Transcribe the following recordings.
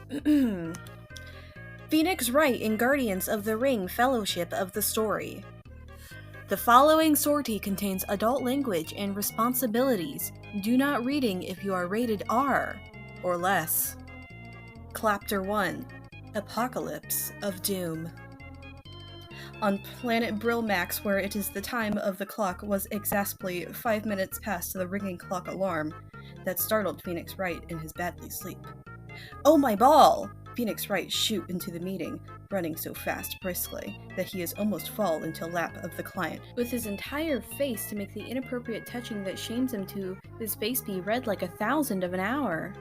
Phoneix Wright in Guardians of the Ring Fellowship of the Story. The following sortie contains adult language and responsibilities. Do not reading if you are rated R or less. Chapter 1: Apocalypse of Doom. On planet Brilmax, where it is the time of the clock was exactly 5 minutes past the ringing clock alarm that startled Phoneix Wright in his badly sleep. "Oh, my ball!" Phoneix Wright shoot into the meeting, running so fast briskly that he has almost fall into lap of the client, with his entire face to make the inappropriate touching that shames him to his face be red like 1,000 of an hour.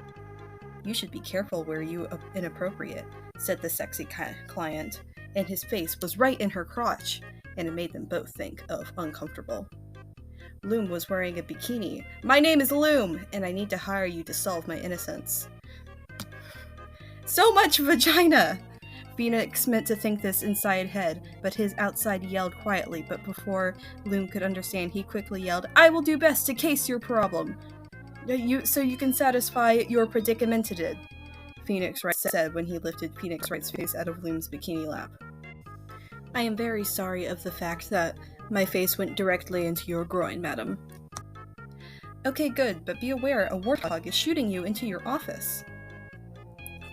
"You should be careful where you inappropriate," said the sexy client, and his face was right in her crotch, and it made them both think of uncomfortable. Loom was wearing a bikini. "My name is Loom, and I need to hire you to solve my innocence." "So much vagina!" Phoneix meant to think this inside head, but his outside yelled quietly, but before Loom could understand, he quickly yelled, "I will do best to case your problem. So you can satisfy your predicamented," Phoneix Wright said when he lifted Phoneix Wright's face out of Loom's bikini lap. "I am very sorry of the fact that my face went directly into your groin, madam." "Okay, good, but be aware a warthog is shooting you into your office."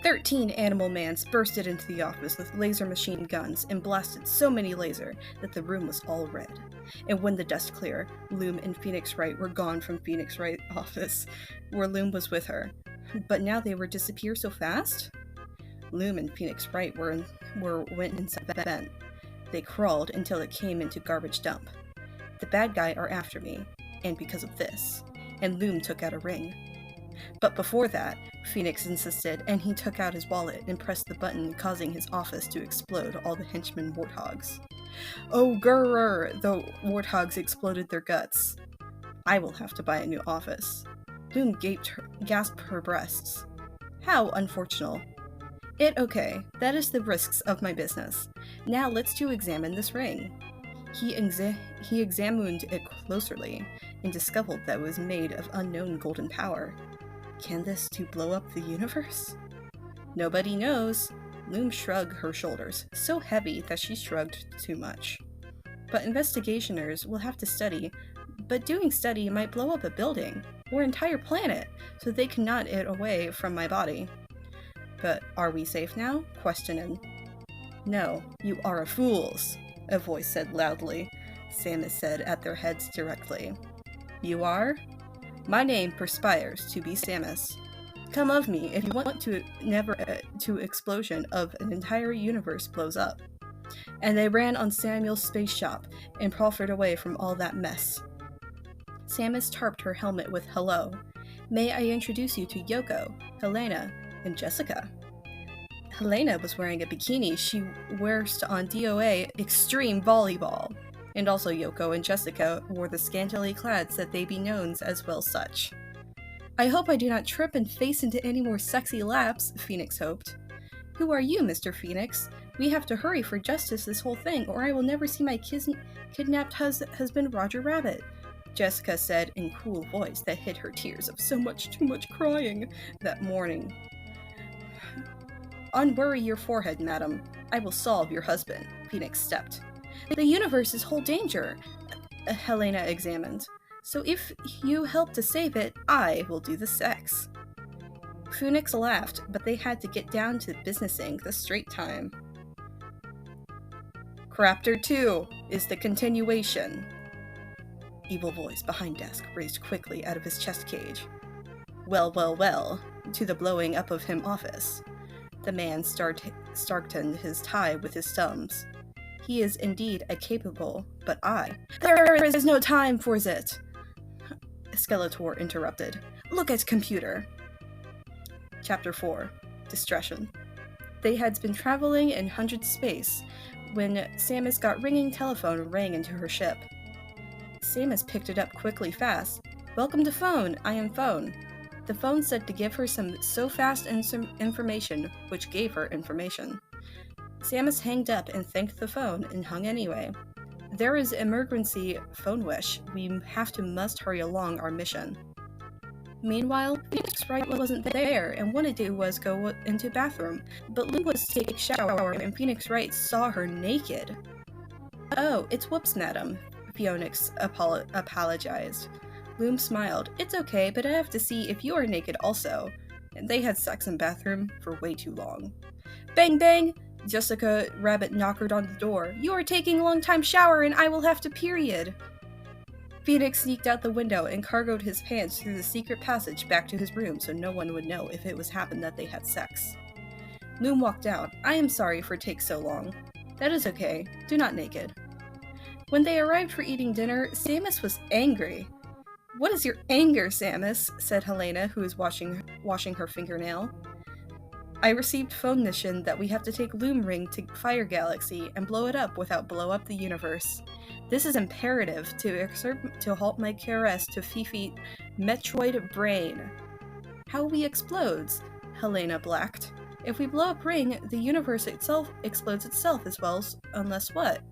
13 animal mans bursted into the office with laser machine guns and blasted so many laser that the room was all red. And when the dust cleared, Loom and Phoneix Wright were gone from Phoneix Wright's office, where Loom was with her. But now they were disappear so fast? Loom and Phoneix Wright went inside the vent. They crawled until it came into garbage dump. "The bad guy are after me, and because of this." And Loom took out a ring. But before that, Phoneix insisted, and he took out his wallet and pressed the button, causing his office to explode all the henchmen warthogs. "Oh, grrr!" The warthogs exploded their guts. "I will have to buy a new office." Loom gasped her breasts. "How unfortunate." Okay, that is the risks of my business. Now let's examine this ring." He examined it closely and discovered that it was made of unknown golden power. Can this blow up the universe? Nobody knows. Loom shrugged her shoulders, so heavy that she shrugged too much. But investigators will have to study, but doing study might blow up a building or entire planet, so they cannot get away from my body. "But are we safe now?" questioned. "No, you are a fools," a voice said loudly. Samus said at their heads directly. "You are? My name perspires to be Samus. Come of me if you want to never to explosion of an entire universe blows up." And they ran on Samuel's space shop and proffered away from all that mess. Samus tarped her helmet with "Hello. May I introduce you to Yoko, Helena, and Jessica?" Helena was wearing a bikini she wears on DOA Extreme Volleyball. And also Yoko and Jessica wore the scantily clad that they be known as well such. "I hope I do not trip and face into any more sexy laps," Phoneix hoped. "Who are you, Mr. Phoneix? We have to hurry for justice this whole thing, or I will never see my kidnapped husband Roger Rabbit," Jessica said in cool voice that hid her tears of too much crying that morning. "Unworry your forehead, madam. I will solve your husband," Phoneix stepped. "The universe is whole danger," Helena examined. "So if you help to save it, I will do the sex." Phoneix laughed, but they had to get down to businessing the straight time. Chapter 2 is the continuation. Evil voice behind desk raised quickly out of his chest cage. Well, to the blowing up of him office. The man started his tie with his thumbs. He is indeed a capable, but There is no time for it! Skeletor interrupted. "Look at computer." Chapter 4. Distraction. They had been traveling in 100 space when Samus got ringing telephone rang into her ship. Samus picked it up quickly fast. "Welcome to phone, I am phone." The phone said to give her some information, which gave her information. Samus hanged up and thanked the phone and hung anyway. "There is emergency, Phoneix. We must hurry along our mission." Meanwhile, Phoneix Wright wasn't there and wanted to was go into bathroom, but Loom was taking a shower and Phoneix Wright saw her naked. "Oh, it's whoops, madam," Phoneix apologized. Loom smiled. "It's okay, but I have to see if you are naked also." And they had sex in bathroom for way too long. Bang bang! Jessica Rabbit knocked on the door. "You are taking a long time shower and I will have to period." Phoneix sneaked out the window and cargoed his pants through the secret passage back to his room so no one would know if it was happened that they had sex. Loom walked out. "I am sorry for take so long." "That is okay. Do not naked." When they arrived for eating dinner, Samus was angry. "What is your anger, Samus?" said Helena, who was washing her fingernail. "I received phonician that we have to take Loom Ring to Fire Galaxy and blow it up without blow up the universe. This is imperative to halt my KRS to Fifi Metroid Brain." "How we explodes?" Helena blacked. "If we blow up Ring, the universe itself explodes itself as well, unless what?"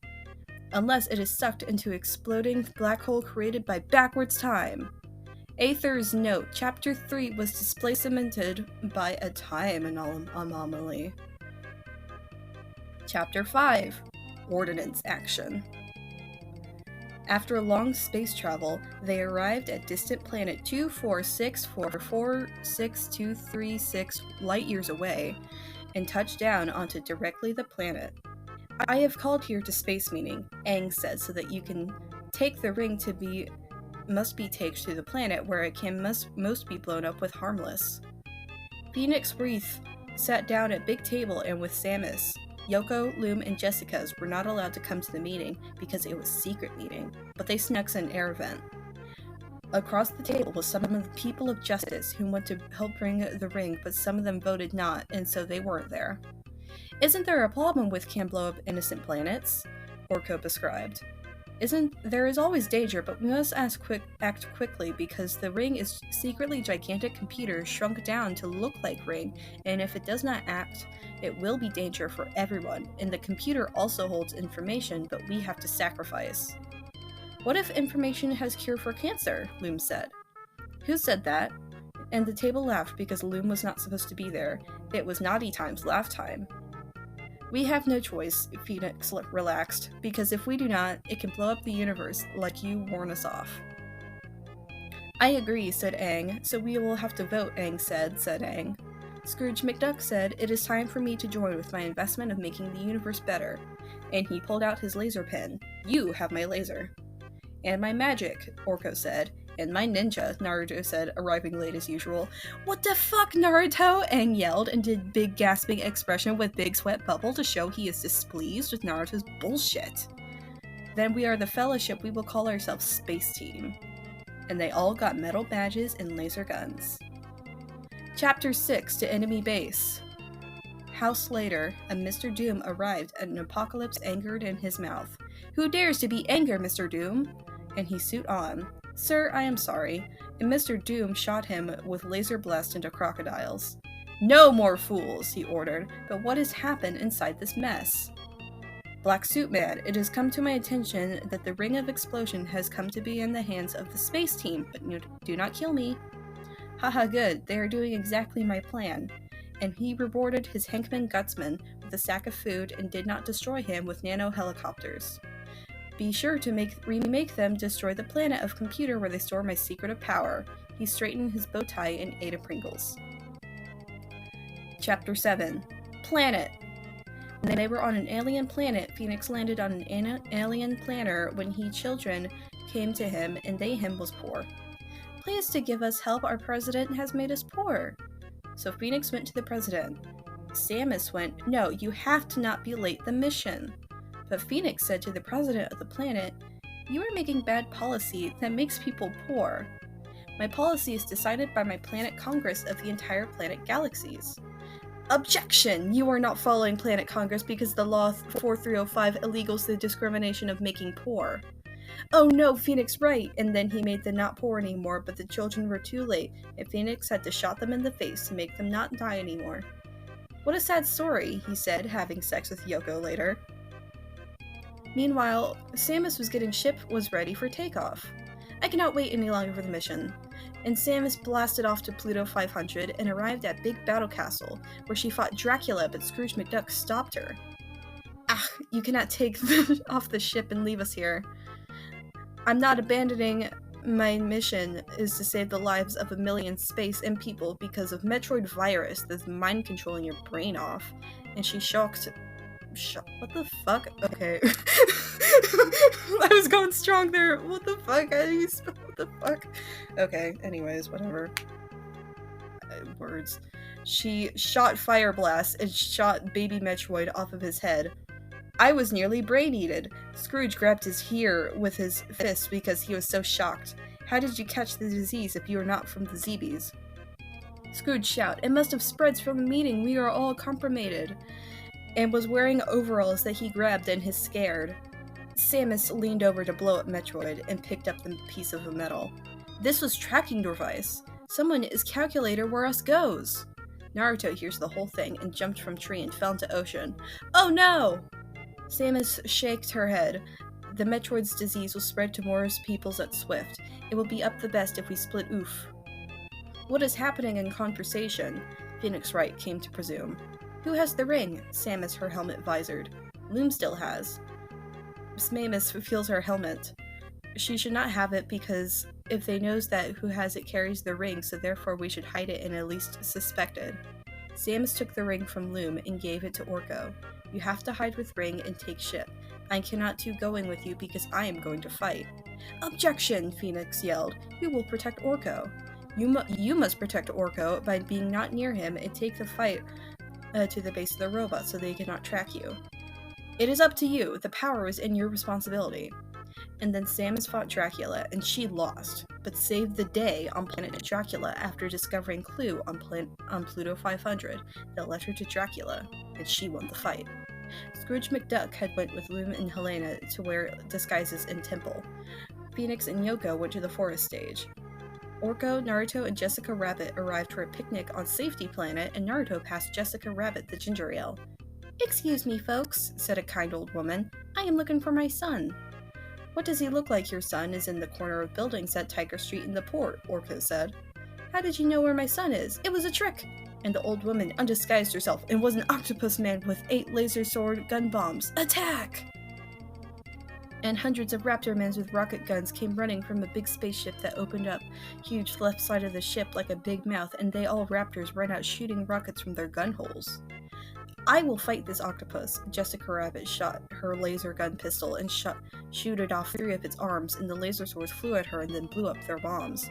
"Unless it is sucked into exploding black hole created by backwards time." Aether's note, Chapter 3 was displacemented by a time anomaly. Chapter 5 Ordnance Action. After long space travel, they arrived at distant planet 246446236 light-years away, and touched down onto directly the planet. "I have called here to space meeting," Aang said, "so that you can take the ring must be taken to the planet where it can most be blown up with harmless." Phoneix Wright sat down at big table and with Samus. Yoko, Loom, and Jessica's were not allowed to come to the meeting because it was secret meeting, but they snuck in an air vent. Across the table was some of the people of justice who want to help bring the ring, but some of them voted not, and so they weren't there. "Isn't there a problem with can blow up innocent planets?" Orko described. There is always danger, but we must act quickly because the ring is secretly gigantic computer shrunk down to look like ring, and if it does not act, it will be danger for everyone, and the computer also holds information, but we have to sacrifice." "What if information has cure for cancer?" Loom said. "Who said that?" And the table laughed because Loom was not supposed to be there. It was Naughty Time's laugh time. "We have no choice," Phoneix relaxed, "because if we do not, it can blow up the universe like you warn us off." "I agree," said Aang, "so we will have to vote," Aang said Aang. Scrooge McDuck said, "It is time for me to join with my investment of making the universe better." And he pulled out his laser pen. "You have my laser." "And my magic," Orko said. "And my ninja," Naruto said, arriving late as usual. "What the fuck, Naruto?" Aang yelled and did big gasping expression with big sweat bubble to show he is displeased with Naruto's bullshit. "Then we are the Fellowship, we will call ourselves Space Team." And they all got metal badges and laser guns. Chapter 6 to Enemy Base. House later, a Mr. Doom arrived at an apocalypse angered in his mouth. "Who dares to be anger, Mr. Doom?" And he suit on. "Sir, I am sorry." And Mr. Doom shot him with laser blast into crocodiles. "No more fools," he ordered. "But what has happened inside this mess?" Black Suit Man, it has come to my attention that the Ring of Explosion has come to be in the hands of the Space Team, but do not kill me. Haha, good, they are doing exactly my plan. And he rewarded his Hankman Gutsman with a sack of food and did not destroy him with nano helicopters. Be sure to remake them destroy the planet of computer where they store my secret of power. He straightened his bow tie and ate a Pringles. Chapter 7 Planet. When they were on an alien planet, Phoneix landed on an alien planner when children came to him and they him was poor. "Please to give us help, our president has made us poor." So Phoneix went to the president. Samus went, "No, you have to not be late the mission." But Phoneix said to the president of the planet, "You are making bad policy that makes people poor. My policy is decided by my planet Congress of the entire planet galaxies." "Objection! You are not following Planet Congress because the law 4305 illegals the discrimination of making poor." "Oh no, Phoneix Wright!" And then he made them not poor anymore, but the children were too late, and Phoneix had to shot them in the face to make them not die anymore. "What a sad story," he said, having sex with Yoko later. Meanwhile, Samus was getting ship was ready for takeoff. "I cannot wait any longer for the mission." and Samus blasted off to Pluto 500 and arrived at Big Battle Castle, where she fought Dracula, but Scrooge McDuck stopped her. "Ah, you cannot take off the ship and leave us here. I'm not abandoning. My mission is to save the lives of 1 million space and people because of Metroid virus that's mind controlling your brain off." And she shocked. What the fuck? Okay. I was going strong there. What the fuck? How do you spell what the fuck? Okay, anyways, whatever. Words. She shot Fire Blast and shot baby Metroid off of his head. I was nearly brain-eaten. Scrooge grabbed his ear with his fist because he was so shocked. How did you catch the disease if you are not from the Zeebies? Scrooge shouted, "It must have spread from the meeting. We are all compromised," and was wearing overalls that he grabbed and his scared. Samus leaned over to blow up Metroid and picked up the piece of metal. This was tracking device. Someone is calculator where us goes. Naruto hears the whole thing and jumped from tree and fell into ocean. Oh no! Samus shaked her head. The Metroid's disease will spread to more peoples at Swift. It will be up the best if we split oof. What is happening in conversation? Phoneix Wright came to presume. Who has the ring? Samus, her helmet visored. Loom still has. Samus feels her helmet. She should not have it because if they knows that who has it carries the ring, so therefore we should hide it and at least suspect it. Samus took the ring from Loom and gave it to Orko. You have to hide with ring and take ship. I cannot too going with you because I am going to fight. Objection! Phoneix yelled. Who will protect Orko? You must protect Orko by being not near him and take the fight to the base of the robot so they cannot track you. It is up to you. The power is in your responsibility. And then Samus fought Dracula, and she lost, but saved the day on planet Dracula after discovering clue on Pluto 500 that led her to Dracula, and she won the fight. Scrooge McDuck had went with Loom and Helena to wear disguises in Temple. Phoneix and Yoko went to the forest stage. Orko, Naruto, and Jessica Rabbit arrived for a picnic on Safety Planet, and Naruto passed Jessica Rabbit the ginger ale. Excuse me, folks, said a kind old woman. I am looking for my son. What does he look like? Your son is in the corner of buildings at Tiger Street in the port, Orko said. How did you know where my son is? It was a trick! And the old woman undisguised herself and was an octopus man with 8 laser sword gun bombs. Attack! And hundreds of raptor men with rocket guns came running from a big spaceship that opened up huge left side of the ship like a big mouth, and they all raptors ran out shooting rockets from their gun holes. I will fight this octopus. Jessica Rabbit shot her laser gun pistol and shooted off 3 of its arms, and the laser swords flew at her and then blew up their bombs.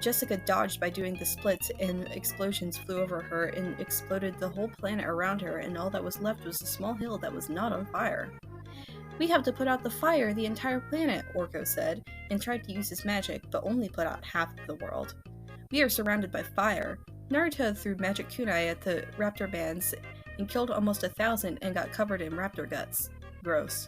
Jessica dodged by doing the splits, and explosions flew over her and exploded the whole planet around her, and all that was left was a small hill that was not on fire. We have to put out the fire the entire planet, Orko said, and tried to use his magic, but only put out half of the world. We are surrounded by fire. Naruto threw magic kunai at the raptor bands and killed almost 1,000 and got covered in raptor guts. Gross.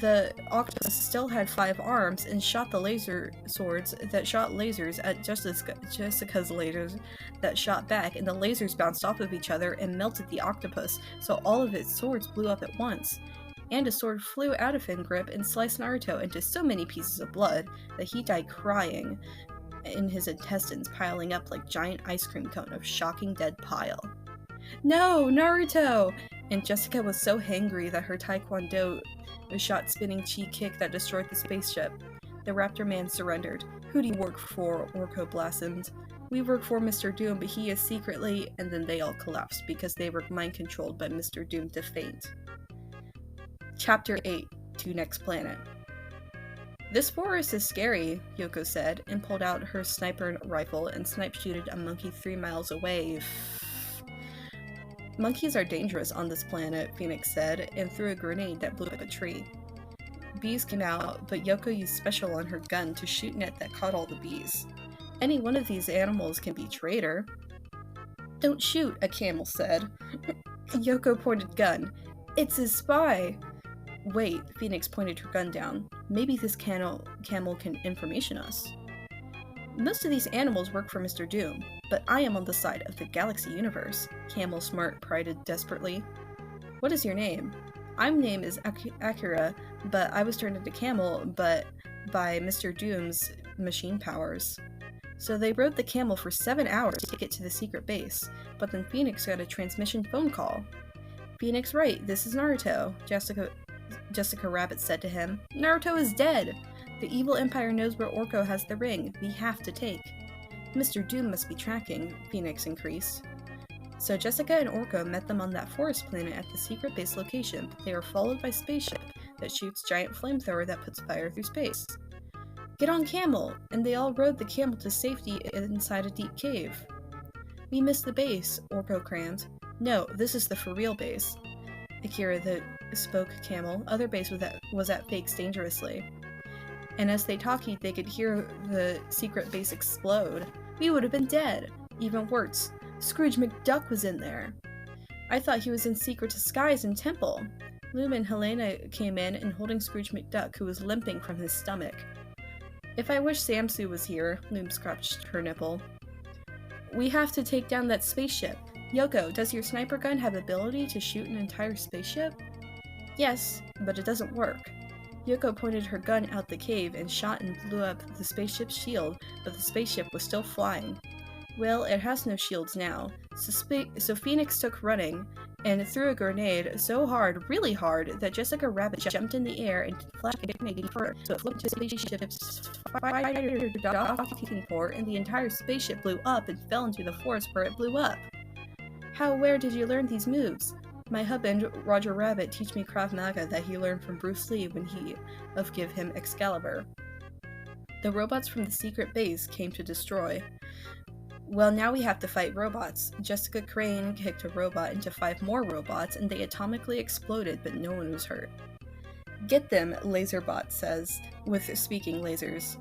The octopus still had 5 arms and shot the laser swords that shot lasers at Jessica's lasers that shot back, and the lasers bounced off of each other and melted the octopus, so all of its swords blew up at once. And a sword flew out of his grip and sliced Naruto into so many pieces of blood that he died crying, in his intestines piling up like giant ice cream cone of shocking dead pile. No, Naruto! And Jessica was so hangry that her taekwondo shot spinning chi kick that destroyed the spaceship. The raptor man surrendered. Who do you work for? Orko blasphemed. We work for Mr. Doom, but he is secretly... And then they all collapsed because they were mind-controlled by Mr. Doom to faint. Chapter 8. To Next Planet. This forest is scary, Yoko said, and pulled out her sniper rifle and snipe-shooted a monkey 3 miles away. Monkeys are dangerous on this planet, Phoneix said, and threw a grenade that blew up a tree. Bees came out, but Yoko used special on her gun to shoot net that caught all the bees. Any one of these animals can be traitor. Don't shoot, a camel said. Yoko pointed gun. It's his spy. Wait, Phoneix pointed her gun down. Maybe this camel can information us. Most of these animals work for Mr. Doom, but I am on the side of the galaxy universe, Camel Smart prided desperately. What is your name? My name is Akira, but I was turned into Camel, but by Mr. Doom's machine powers. So they rode the camel for 7 hours to get to the secret base, but then Phoneix got a transmission phone call. "Phoneix Wright, this is Naruto," Jessica Rabbit said to him. "Naruto is dead! The evil empire knows where Orko has the ring. We have to take." "Mr. Doom must be tracking," Phoneix increased. So Jessica and Orko met them on that forest planet at the secret base location. They were followed by a spaceship that shoots giant flamethrower that puts fire through space. "Get on camel!" And they all rode the camel to safety inside a deep cave. "We missed the base," Orko crammed. "No, this is the for real base." Akira, the spoke camel, other base was at Fakes dangerously. And as they talked, they could hear the secret base explode. "We would have been dead." Even worse, Scrooge McDuck was in there. "I thought he was in secret disguise in Temple." Loom and Helena came in and holding Scrooge McDuck, who was limping from his stomach. "If I wish Samsu was here," Loom scratched her nipple. "We have to take down that spaceship. Yoko, does your sniper gun have ability to shoot an entire spaceship?" "Yes, but it doesn't work." Yoko pointed her gun out the cave and shot and blew up the spaceship's shield, but the spaceship was still flying. "Well, it has no shields now." So Phoneix took running and threw a grenade so hard, really hard, that Jessica Rabbit jumped in the air and flashed a grenade for her, so it flipped to the spaceship's fighter docking port, and the entire spaceship blew up and fell into the forest where it blew up. Where did you learn these moves?" "My husband, Roger Rabbit, teach me Krav Maga that he learned from Bruce Lee when he give him Excalibur." The robots from the secret base came to destroy. "Well, now we have to fight robots." Jessica Crane kicked a robot into 5 more robots, and they atomically exploded, but no one was hurt. "Get them," Laserbot says, with speaking lasers.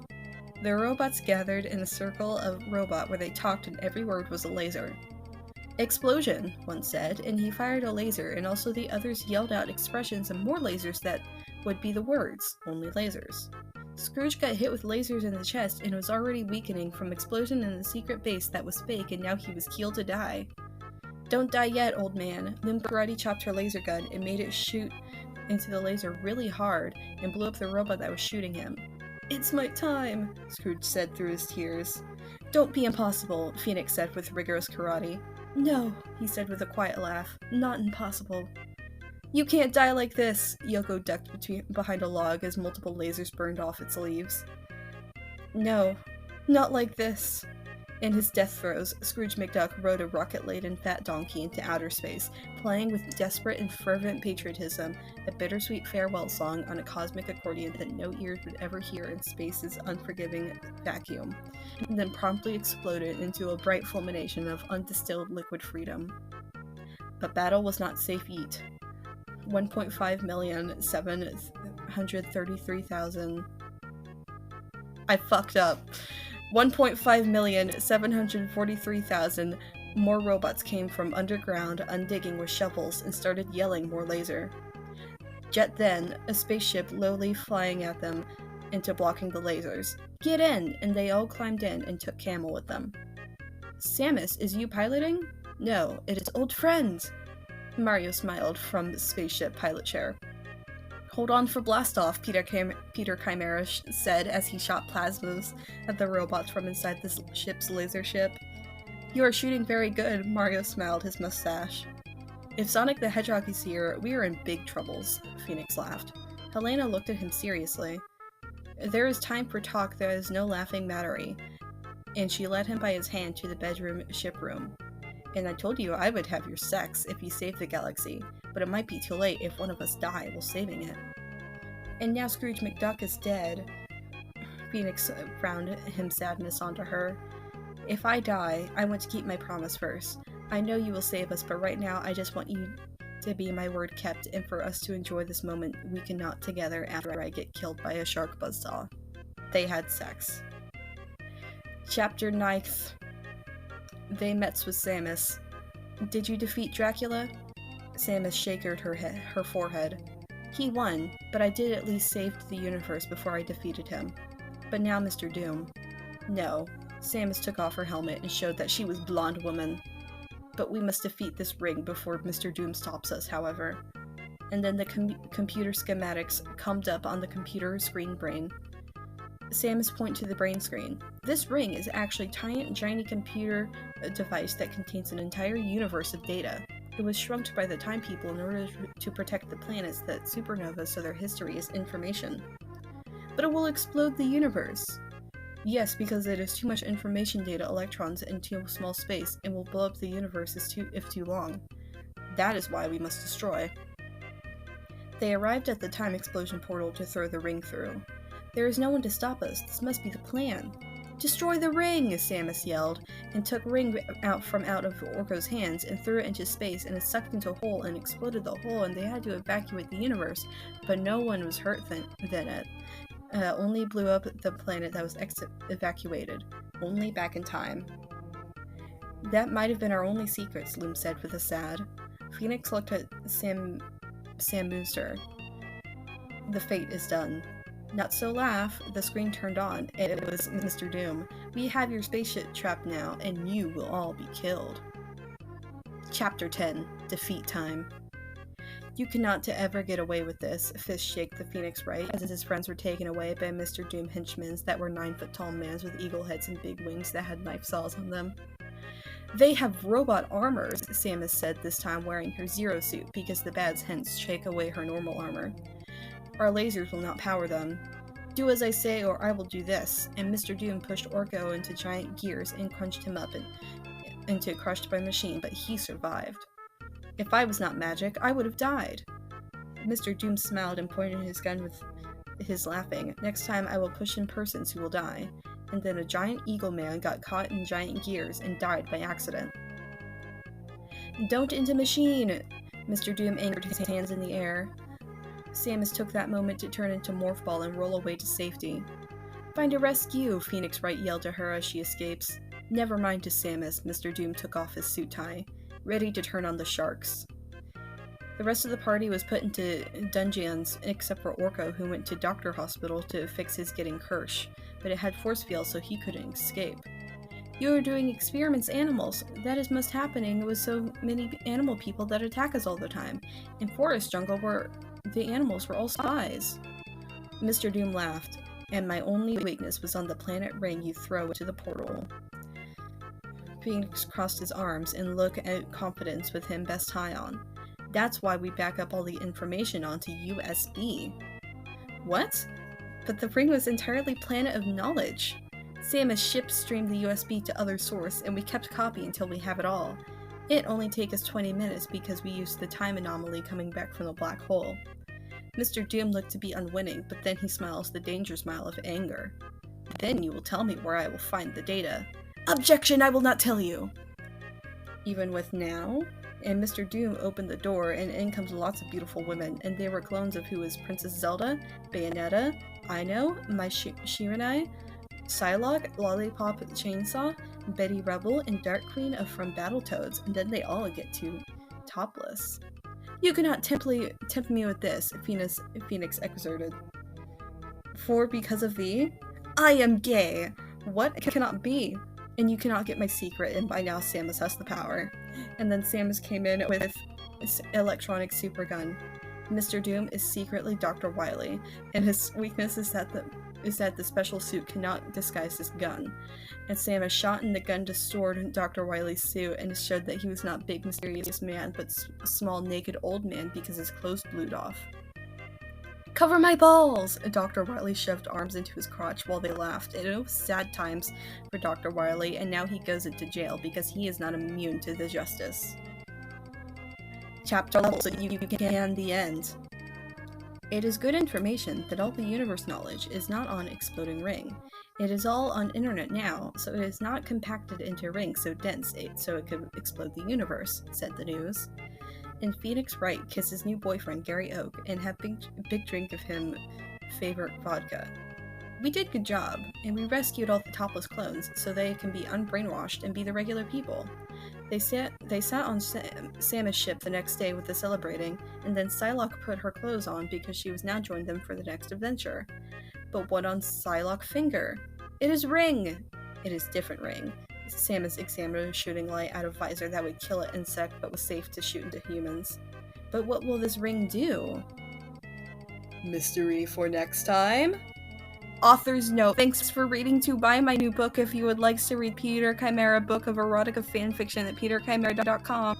The robots gathered in a circle of robot where they talked and every word was a laser. "Explosion," one said, and he fired a laser, and also the others yelled out expressions and more lasers that would be the words, only lasers. Scrooge got hit with lasers in the chest and was already weakening from explosion in the secret base that was fake, and now he was killed to die. "Don't die yet, old man." Lim karate chopped her laser gun and made it shoot into the laser really hard and blew up the robot that was shooting him. "It's my time," Scrooge said through his tears. "Don't be impossible," Phoneix said with rigorous karate. "No," he said with a quiet laugh. "Not impossible." "You can't die like this!" Yoko ducked behind a log as multiple lasers burned off its leaves. "No, not like this." In his death throes, Scrooge McDuck rode a rocket-laden fat donkey into outer space, playing with desperate and fervent patriotism a bittersweet farewell song on a cosmic accordion that no ears would ever hear in space's unforgiving vacuum, and then promptly exploded into a bright fulmination of undistilled liquid freedom. But battle was not safe eat. 1.5,733,000. I fucked up. 1.5,743,000 more robots came from underground, undigging with shovels, and started yelling more laser. Jet then, a spaceship lowly flying at them into blocking the lasers. "Get in!" And they all climbed in and took Camel with them. "Samus, is you piloting?" "No, it is old friends." Mario smiled from the spaceship pilot chair. "Hold on for blastoff," Peter Chimaera said as he shot plasmas at the robots from inside the ship's laser ship. "You are shooting very good," Mario smiled his mustache. "If Sonic the Hedgehog is here, we are in big troubles," Phoneix laughed. Helena looked at him seriously. "There is time for talk, there is no laughing mattery," and she led him by his hand to the bedroom ship room. "And I told you I would have your sex if you saved the galaxy, but it might be too late if one of us die while saving it." "And now Scrooge McDuck is dead." Phoneix frowned him sadness onto her. "If I die, I want to keep my promise first. I know you will save us, but right now I just want you to be my word kept and for us to enjoy this moment we cannot together after I get killed by a shark buzzsaw." They had sex. Chapter 9th. They met with Samus. "Did you defeat Dracula?" Samus shakered her forehead. "He won, but I did at least save the universe before I defeated him. But now Mr. Doom." "No." Samus took off her helmet and showed that she was Blonde Woman. "But we must defeat this ring before Mr. Doom stops us, however." And then the computer schematics comed up on the computer screen brain. Samus pointed to the brain screen. This ring is actually a tiny computer device that contains an entire universe of data. It was shrunk by the Time People in order to protect the planets that supernovas so their history is information. But it will explode the universe. Yes, because it is too much information data electrons in too small space and will blow up the universe if too long. That is why we must destroy. They arrived at the time explosion portal to throw the ring through. There is no one to stop us. This must be the plan. Destroy the ring! Samus yelled, and took ring out of Orko's hands and threw it into space, and it sucked into a hole and exploded the hole, and they had to evacuate the universe, but no one was hurt then it. Only blew up the planet that was evacuated. Only back in time. That might have been our only secrets, Loom said with a sad. Phoneix looked at Sam Nolster. The fate is done. Not so laugh, the screen turned on, and it was Mr. Doom. We have your spaceship trapped now, and you will all be killed. Chapter 10. Defeat Time. You cannot ever get away with this, Fist shake the Phoneix Wright, as his friends were taken away by Mr. Doom henchmen that were 9-foot-tall men with eagle heads and big wings that had knife saws on them. They have robot armors, Samus said, this time wearing her Zero suit because the bad's hence shake away her normal armor. Our lasers will not power them. Do as I say or I will do this, and Mr. Doom pushed Orko into giant gears and crunched him up into crushed by machine, but he survived. If I was not magic, I would have died. Mr. Doom smiled and pointed his gun with his laughing. Next time I will push in persons who will die. And then a giant eagle man got caught in giant gears and died by accident. Don't into machine! Mr. Doom angered his hands in the air. Samus took that moment to turn into Morph Ball and roll away to safety. Find a rescue, Phoneix Wright yelled to her as she escapes. Never mind to Samus, Mr. Doom took off his suit tie, ready to turn on the sharks. The rest of the party was put into dungeons, except for Orko, who went to Doctor Hospital to fix his getting Kirsch, but it had force field so he couldn't escape. You are doing experiments animals. That is most happening with so many animal people that attack us all the time. In Forest Jungle where the animals were all spies. Mr. Doom laughed, and my only weakness was on the planet ring you throw into the portal. Phoneix crossed his arms and looked at confidence with him best high on. That's why we back up all the information onto USB. What? But the ring was entirely planet of knowledge. Samus' ship streamed the USB to other source, and we kept copy until we have it all. It only take us 20 minutes because we used the time anomaly coming back from the black hole. Mr. Doom looked to be unwinning, but then he smiles the danger smile of anger. Then you will tell me where I will find the data. Objection, I will not tell you! Even with now? And Mr. Doom opened the door, and in comes lots of beautiful women, and they were clones of who was Princess Zelda, Bayonetta, Ino, my Shiranai, Psylocke, Lollipop Chainsaw, Betty Rebel, and Dark Queen from Battletoads, and then they all get to topless. You cannot tempt me with this, Phoneix exerted. For because of thee? I am gay! What? It cannot be! And you cannot get my secret, and by now Samus has the power. And then Samus came in with his electronic supergun. Mr. Doom is secretly Dr. Wily, and his weakness is that the special suit cannot disguise his gun. And Samus shot in the gun distorted Dr. Wily's suit and showed that he was not big mysterious man, but a small naked old man because his clothes blew off. Cover my balls! Dr. Wily shoved arms into his crotch while they laughed, and it was sad times for Dr. Wily, and now he goes into jail because he is not immune to the justice. Chapter level so you can the end. It is good information that all the universe knowledge is not on Exploding Ring. It is all on internet now, so it is not compacted into rings so dense so it could explode the universe, said the news. And Phoneix Wright kissed his new boyfriend Gary Oak and have big drink of him favorite vodka. We did good job, and we rescued all the topless clones so they can be unbrainwashed and be the regular people. They sat on Samus' ship the next day with the celebrating, and then Psylocke put her clothes on because she was now joined them for the next adventure. But what on Psylocke's finger? It is ring! It is different ring. Samus examined a shooting light out of visor that would kill an insect but was safe to shoot into humans. But what will this ring do? Mystery for next time? Author's note. Thanks for reading. To buy my new book if you would like to read Peter Chimaera, book of erotica fanfiction at peterchimaera.com.